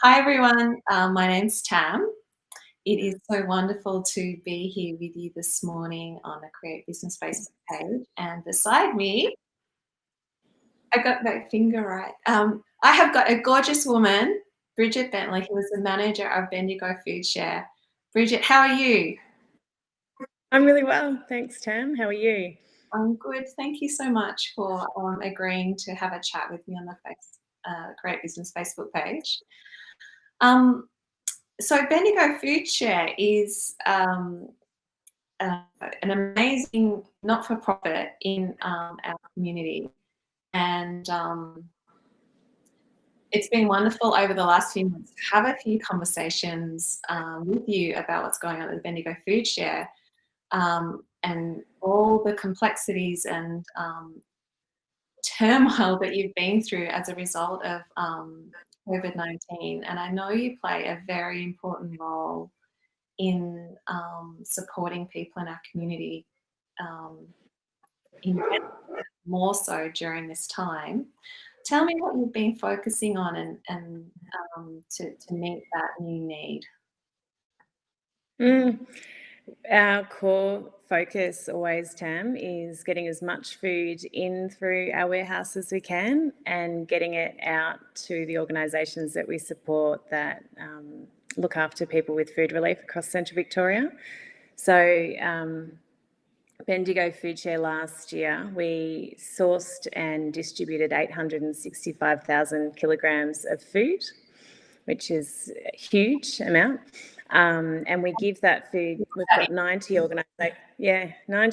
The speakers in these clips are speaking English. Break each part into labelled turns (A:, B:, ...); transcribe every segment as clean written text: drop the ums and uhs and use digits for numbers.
A: Hi everyone, my name's Tam. It is so wonderful to be here with you this morning on the Create Business Facebook page. And beside me, I got that finger right. I have got a gorgeous woman, Bridget Bentley, who is the manager of Bendigo Foodshare. Bridget, how are you?
B: I'm really well, thanks, Tam. How are you?
A: I'm good. Thank you so much for agreeing to have a chat with me on the Create Business Facebook page. Um, so Bendigo Foodshare is uh, an amazing not-for-profit in our community, and it's been wonderful over the last few months to have a few conversations with you about what's going on with Bendigo Foodshare and all the complexities and turmoil that you've been through as a result of COVID-19. And I know you play a very important role in supporting people in our community, um, in more so during this time. Tell me what you've been focusing on and to meet that new need.
B: Mm. Our core focus always, Tam, is getting as much food in through our warehouse as we can and getting it out to the organisations that we support that look after people with food relief across Central Victoria. So Bendigo Foodshare last year, we sourced and distributed 865,000 kilograms of food, which is a huge amount. And we give that food, we've got 90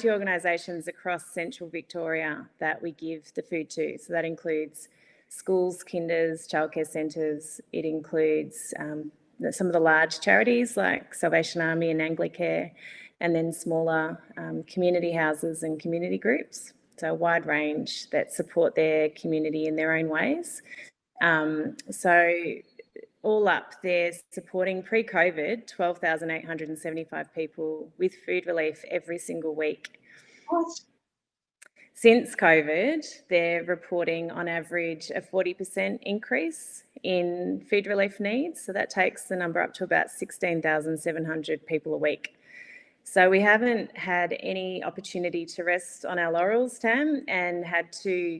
B: organisations across Central Victoria that we give the food to. So that includes schools, kinders, childcare centres. It includes some of the large charities like Salvation Army and Anglicare, and then smaller community houses and community groups. So a wide range that support their community in their own ways. So all up, they're supporting pre-COVID 12,875 people with food relief every single week.
A: What?
B: Since COVID, they're reporting on average a 40% increase in food relief needs. So that takes the number up to about 16,700 people a week. So we haven't had any opportunity to rest on our laurels, Tam, and had to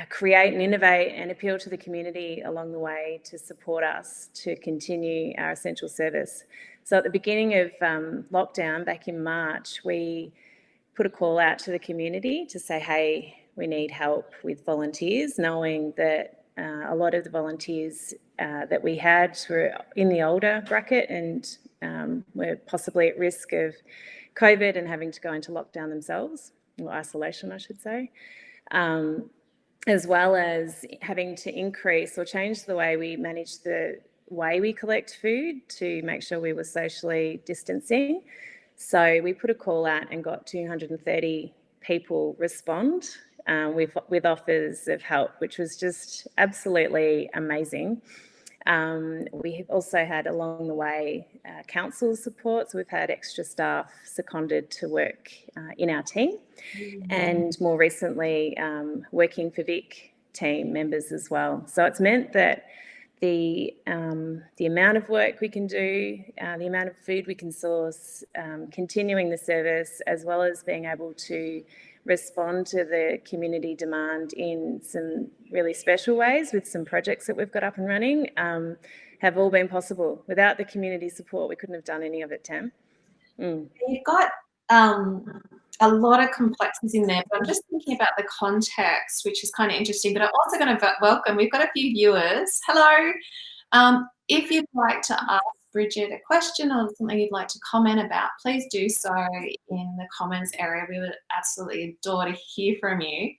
B: create and innovate and appeal to the community along the way to support us to continue our essential service. So at the beginning of lockdown back in March, we put a call out to the community to say, hey, we need help with volunteers, knowing that a lot of the volunteers that we had were in the older bracket and were possibly at risk of COVID and having to go into lockdown themselves, or isolation, I should say. As well as having to increase or change the way we manage the way we collect food to make sure we were socially distancing. So we put a call out and got 230 people respond with offers of help, which was just absolutely amazing. We have also had along the way council support, so we've had extra staff seconded to work in our team, and more recently working for Vic team members as well. So it's meant that the amount of work we can do, the amount of food we can source, continuing the service, as well as being able to respond to the community demand in some really special ways with some projects that we've got up and running, have all been possible. Without the community support, we couldn't have done any of it, Tam.
A: You've got a lot of complexities in there, but I'm just thinking about the context, which is kind of interesting. But I'm also going to welcome, we've got a few viewers. Hello. If you'd like to ask Bridget a question or something you'd like to comment about, please do so in the comments area. We would absolutely adore to hear from you.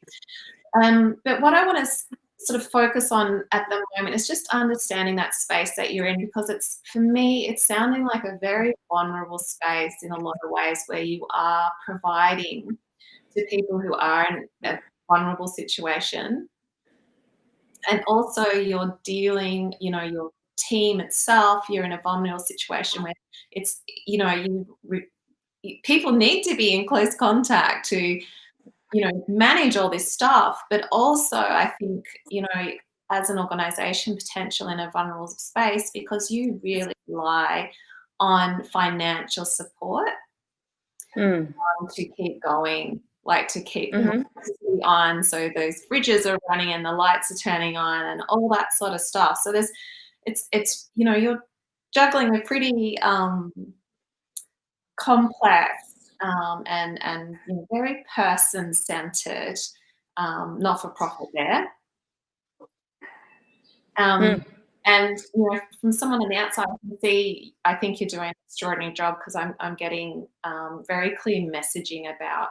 A: But what I want to sort of focus on at the moment is just understanding that space that you're in, because it's, for me, it's sounding like a very vulnerable space in a lot of ways, where you are providing to people who are in a vulnerable situation, and also you're dealing, your team itself, you're in a vulnerable situation where it's, people need to be in close contact to manage all this stuff. But also I think, as an organisation potential in a vulnerable space because you really rely on financial support to keep going, like to keep the electricity on, so those fridges are running and the lights are turning on and all that sort of stuff. So it's you're juggling a pretty complex and very person-centered not-for-profit there. And from someone on the outside, I can see. I think you're doing an extraordinary job because I'm getting very clear messaging about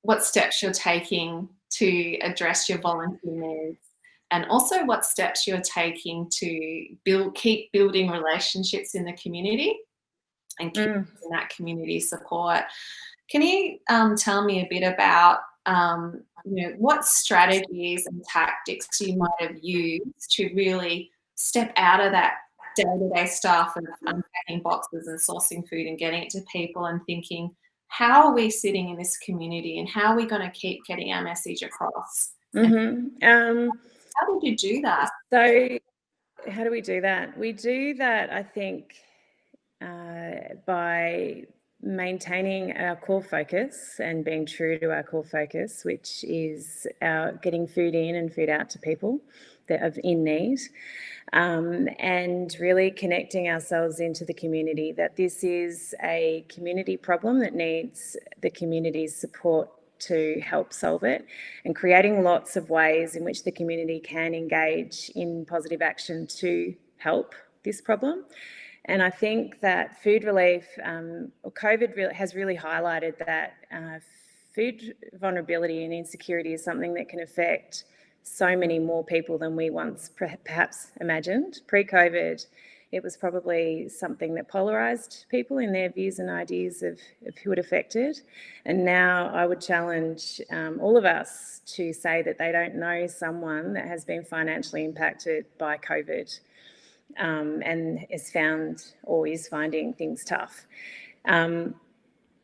A: what steps you're taking to address your volunteer needs, and also what steps you're taking to keep building relationships in the community and keep that community support. Can you tell me a bit about what strategies and tactics you might have used to really step out of that day-to-day stuff and unpacking boxes and sourcing food and getting it to people and thinking, how are we sitting in this community and how are we going to keep getting our message across? How did you do that?
B: So how do we do that? We do that, I think, by maintaining our core focus and being true to our core focus, which is getting food in and food out to people that are in need, and really connecting ourselves into the community, that this is a community problem that needs the community's support to help solve it, and creating lots of ways in which the community can engage in positive action to help this problem. And I think that food relief, COVID has really highlighted that food vulnerability and insecurity is something that can affect so many more people than we once perhaps imagined. Pre-COVID, it was probably something that polarised people in their views and ideas of who it affected. And now I would challenge all of us to say that they don't know someone that has been financially impacted by COVID and has found or is finding things tough.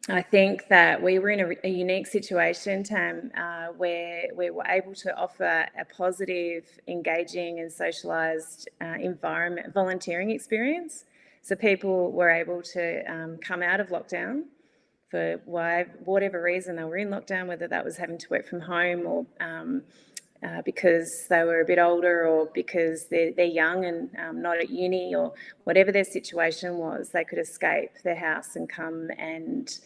B: I think that we were in a unique situation, Tam, where we were able to offer a positive, engaging and socialised environment, volunteering experience. So people were able to come out of lockdown for whatever reason they were in lockdown, whether that was having to work from home or because they were a bit older or because they're young and not at uni, or whatever their situation was, they could escape their house and come and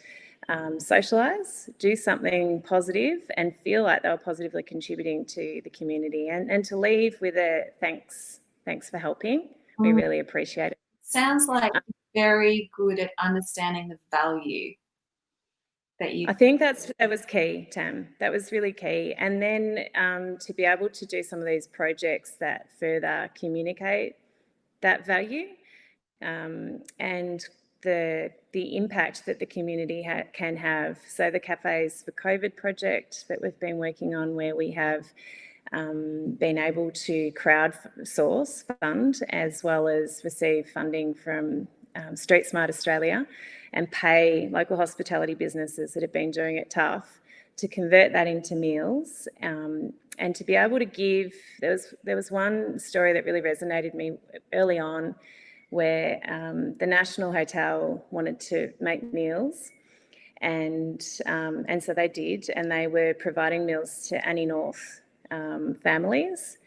B: socialise, do something positive and feel like they were positively contributing to the community, and to leave with a thanks for helping. We really appreciate it.
A: Sounds like very good at understanding the value.
B: I think that was key, Tam. That was really key. And then to be able to do some of these projects that further communicate that value and the impact that the community can have. So the Cafes for COVID project that we've been working on, where we have been able to crowdsource fund as well as receive funding from Street Smart Australia and pay local hospitality businesses that have been doing it tough to convert that into meals, and to be able to give. There was one story that really resonated me early on, where the National Hotel wanted to make meals, and so they did, and they were providing meals to Annie North families.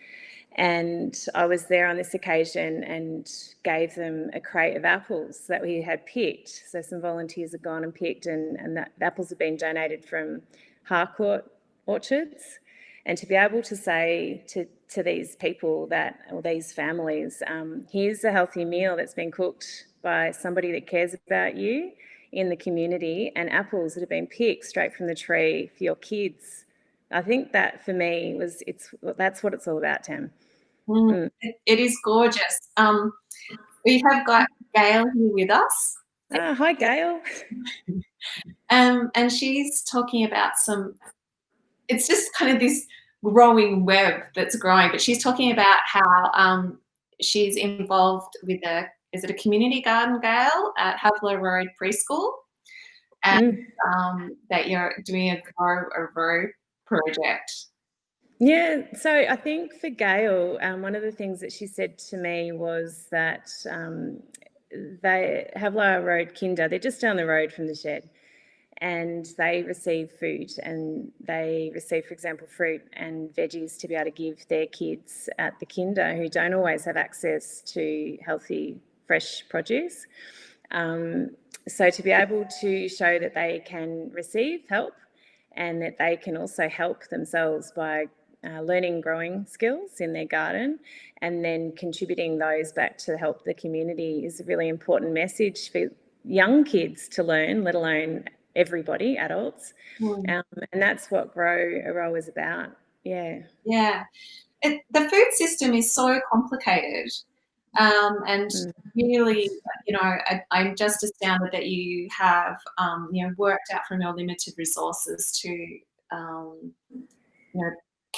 B: And I was there on this occasion and gave them a crate of apples that we had picked. So some volunteers had gone and picked, and the apples had been donated from Harcourt orchards. And to be able to say to these people or these families, here's a healthy meal that's been cooked by somebody that cares about you in the community, and apples that have been picked straight from the tree for your kids. I think that for me that's what it's all about, Tam.
A: It is gorgeous. We have got Gail here with us.
B: Hi, Gail.
A: And she's talking about it's just kind of this growing web that's growing, but she's talking about how she's involved with is it a community garden, Gail, at Havler Road Preschool? And that you're doing a grow a row project?
B: Yeah, so I think for Gail, one of the things that she said to me was that they Havelock Road Kinder, they're just down the road from the shed, and they receive food, and they receive, for example, fruit and veggies to be able to give their kids at the kinder who don't always have access to healthy, fresh produce. So to be able to show that they can receive help and that they can also help themselves by learning growing skills in their garden and then contributing those back to help the community is a really important message for young kids to learn, let alone everybody, adults. And that's what Grow a Row is about. Yeah.
A: Yeah. The food system is so complicated. And really, I'm just astounded that you have, worked out from your limited resources to,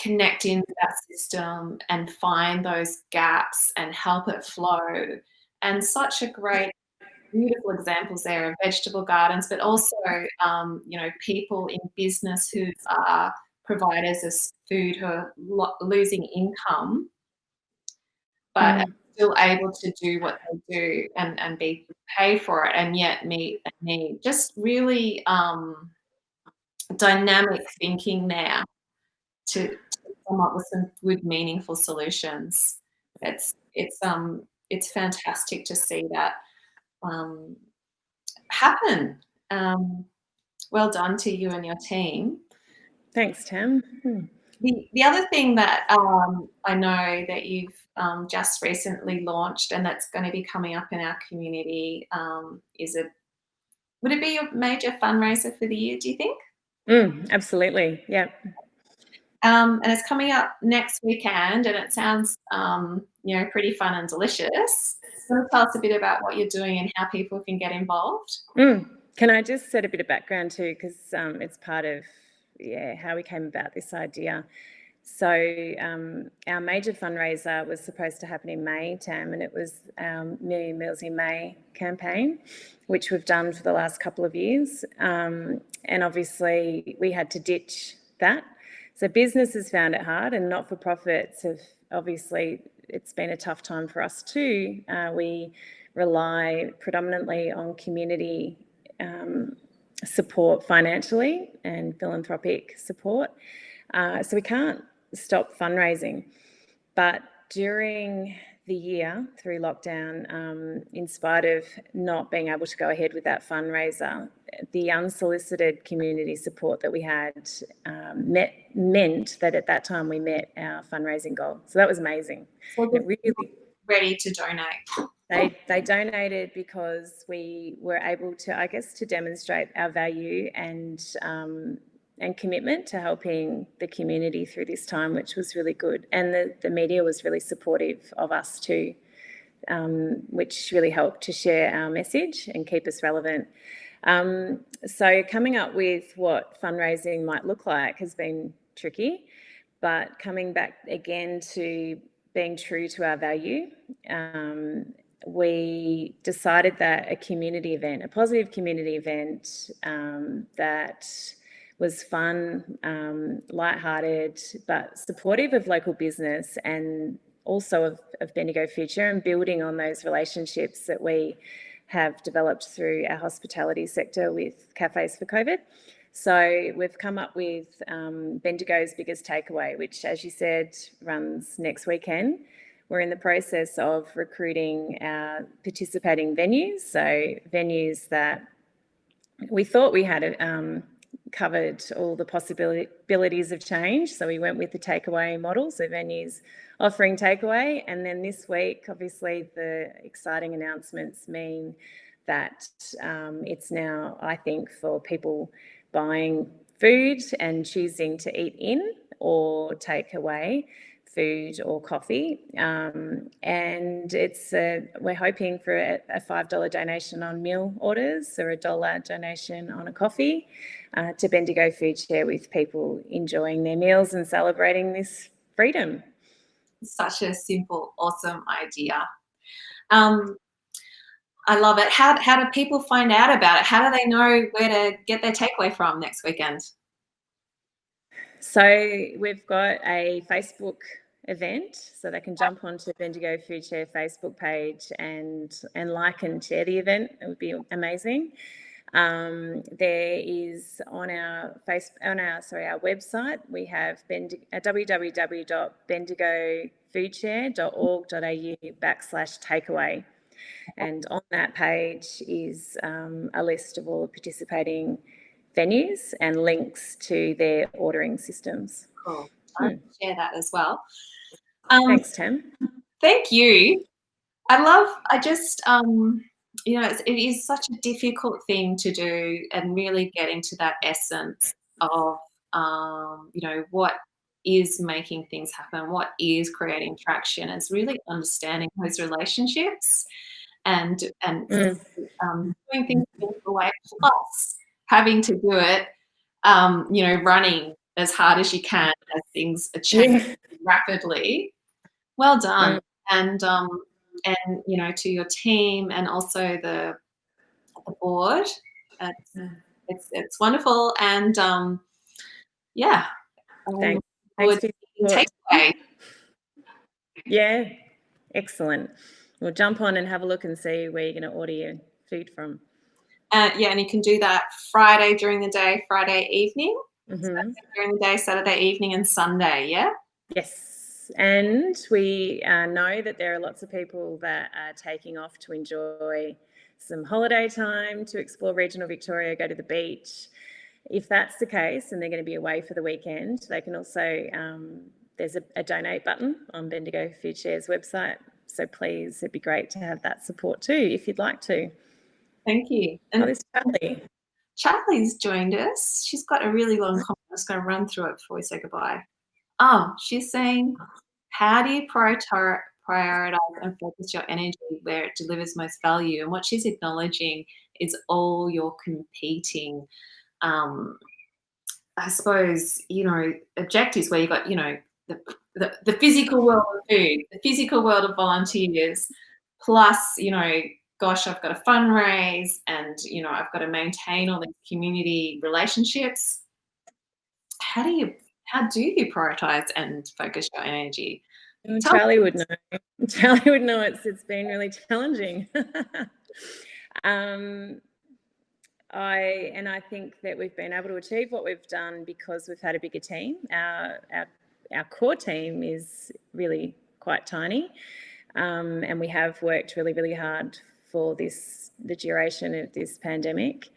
A: connect into that system and find those gaps and help it flow. And such a great, beautiful examples there of vegetable gardens, but also, people in business who are providers of food who are losing income, but still able to do what they do and be paid for it and yet meet a need. Just really dynamic thinking there to come up with some good, meaningful solutions. It's fantastic to see that happen. Well done to you and your team.
B: Thanks, Tam.
A: The other thing that I know that you've just recently launched and that's going to be coming up in our community would it be your major fundraiser for the year, do you think?
B: Absolutely, yeah.
A: And it's coming up next weekend and it sounds, pretty fun and delicious. So tell us a bit about what you're doing and how people can get involved.
B: Can I just set a bit of background too, because it's part of how we came about this idea. So our major fundraiser was supposed to happen in May, Tam, and it was our Million Meals in May campaign, which we've done for the last couple of years. And obviously we had to ditch that. So businesses found it hard, and not-for-profits have obviously, it's been a tough time for us too. We rely predominantly on community support financially and philanthropic support. So we can't stop fundraising. But during the year, through lockdown, in spite of not being able to go ahead with that fundraiser, the unsolicited community support that we had meant that at that time we met our fundraising goal. So that was amazing.
A: So it really ready to donate.
B: They donated because we were able to, I guess, to demonstrate our value and commitment to helping the community through this time, which was really good. And the media was really supportive of us too, which really helped to share our message and keep us relevant. So coming up with what fundraising might look like has been tricky, but coming back again to being true to our value, we decided that a community event, a positive community event that was fun, lighthearted, but supportive of local business and also of Bendigo Foodshare, and building on those relationships that we have developed through our hospitality sector with Cafes for COVID. So we've come up with Bendigo's Biggest Takeaway, which, as you said, runs next weekend. We're in the process of recruiting our participating venues, so venues that we thought we had covered all the possibilities of change. So we went with the takeaway model, so venues offering takeaway. And then this week, obviously, the exciting announcements mean that it's now, I think, for people buying food and choosing to eat in or take away food or coffee, and it's we're hoping for a $5 donation on meal orders or a $1 donation on a coffee to Bendigo Foodshare, with people enjoying their meals and celebrating this freedom.
A: Such a simple, awesome idea. I love it. How do people find out about it? How do they know where to get their takeaway from next weekend?
B: So we've got a Facebook event, so they can jump onto Bendigo Foodshare Facebook page and like and share the event. It would be amazing. There is on our website, we have www.bendigofoodshare.org.au/takeaway. And on that page is a list of all the participating venues and links to their ordering systems.
A: Cool. I'll share that as well.
B: Thanks, Tam.
A: Thank you. I just, you know, it is such a difficult thing to do and really get into that essence of, you know, what is making things happen, what is creating traction. It's really understanding those relationships and doing things in a way, plus having to do it, you know, running as hard as you can as things are changing rapidly. Well done. And you know, to your team and also the board, it's wonderful. And yeah,
B: Thanks.
A: Takeaway.
B: Yeah, excellent. We'll jump on and have a look and see where you're going to order your food from.
A: Yeah, and you can do that Friday during the day, Friday evening,
B: Mm-hmm.
A: during the day, Saturday evening, and Sunday. Yeah.
B: Yes, and we know that there are lots of people that are taking off to enjoy some holiday time, to explore regional Victoria, go to the beach. If that's the case and they're going to be away for the weekend, they can also, there's a donate button on Bendigo Foodshare's website. So please, it'd be great to have that support too, if you'd like to.
A: Thank you. And
B: there's Charlie.
A: Charlie's joined us. She's got a really long comment. I'm just going to run through it before we say goodbye. Oh, she's saying, how do you prioritize and focus your energy where it delivers most value? And what she's acknowledging is all your competing, I suppose, you know, objectives where you've got, you know, the physical world of food, the physical world of volunteers, plus, you know, gosh, I've got to fundraise and, you know, I've got to maintain all these community relationships. How do you prioritize and focus your energy?
B: Charlie would know. Charlie would know it's been really challenging. I think that we've been able to achieve what we've done because we've had a bigger team. Our core team is really quite tiny, and we have worked really, really hard for the duration of this pandemic.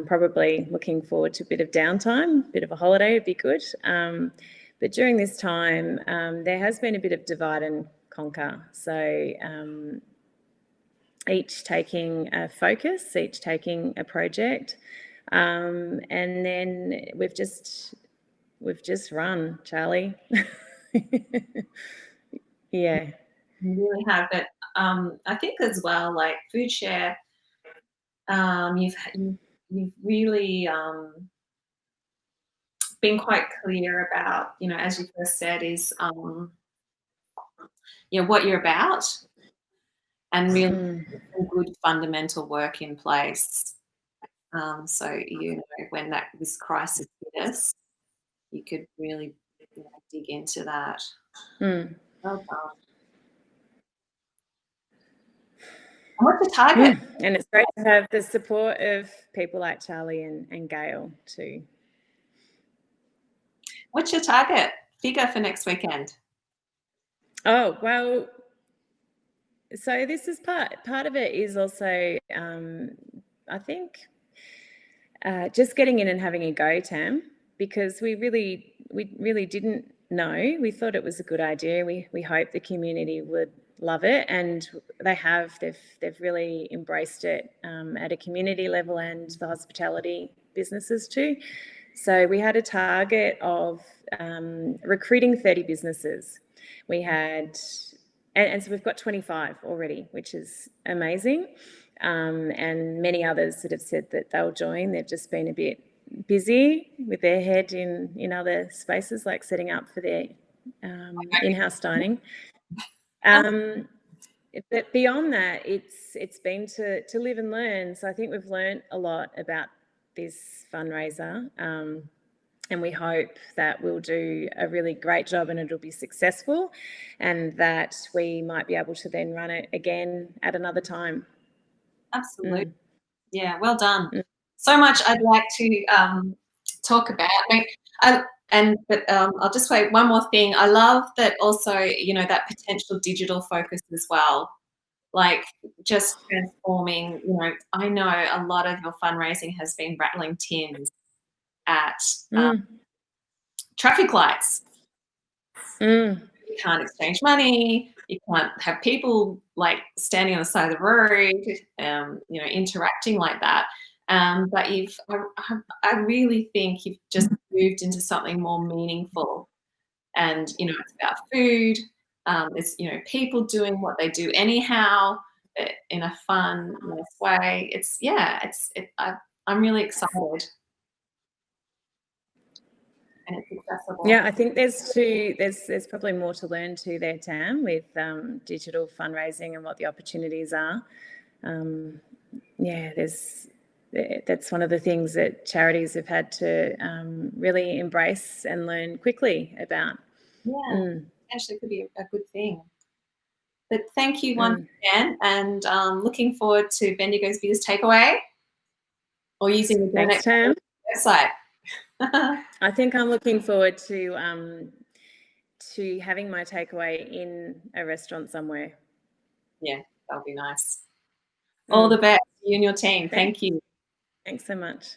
B: Probably looking forward to a bit of downtime, a bit of a holiday would be good. But during this time, there has been a bit of divide and conquer. So each taking a focus, each taking a project, and then we've just run, Charlie. Yeah.
A: You really have. But I think as well, like Foodshare, you've really been quite clear about, you know, as you first said, is you know, what you're about, and really some good fundamental work in place. So, you know, when this crisis hit us, you could really, you know, dig into that. Well done. And what's the target?
B: And it's great to have the support of people like Charlie and Gail too.
A: What's your target figure for next weekend?
B: Oh, well, so this is part of it is also, I think, just getting in and having a go, Tam, because we really didn't know. We thought it was a good idea. We hoped the community would love it, and they have. They've really embraced it at a community level and the hospitality businesses too. So we had a target of recruiting 30 businesses. We had, and so we've got 25 already, which is amazing. And many others that have said that they'll join. They've just been a bit busy with their head in other spaces, like setting up for their in-house dining. But beyond that, it's been to live and learn. So I think we've learned a lot about this fundraiser. And we hope that we'll do a really great job and it'll be successful, and that we might be able to then run it again at another time.
A: Absolutely. Yeah, well done. So much I'd like to talk about. I'll just say one more thing. I love that also, that potential digital focus as well. Like just transforming, I know a lot of your fundraising has been rattling tins at traffic lights. You can't exchange money. You can't have people like standing on the side of the road, interacting like that. But I really think you've just moved into something more meaningful. And, it's about food. It's, people doing what they do anyhow in a fun, nice way. I'm really excited. And it's accessible.
B: Yeah, I think there's probably more to learn too there, Tam, with digital fundraising and what the opportunities are. That's one of the things that charities have had to really embrace and learn quickly about.
A: Yeah, actually could be a good thing. But thank you once again, and looking forward to Bendigo's biggest takeaway, or using the
B: Thanks, Tam.
A: website.
B: I think I'm looking forward to having my takeaway in a restaurant somewhere.
A: Yeah, that'll be nice. All the best, you and your team. Thank you.
B: Thanks so much.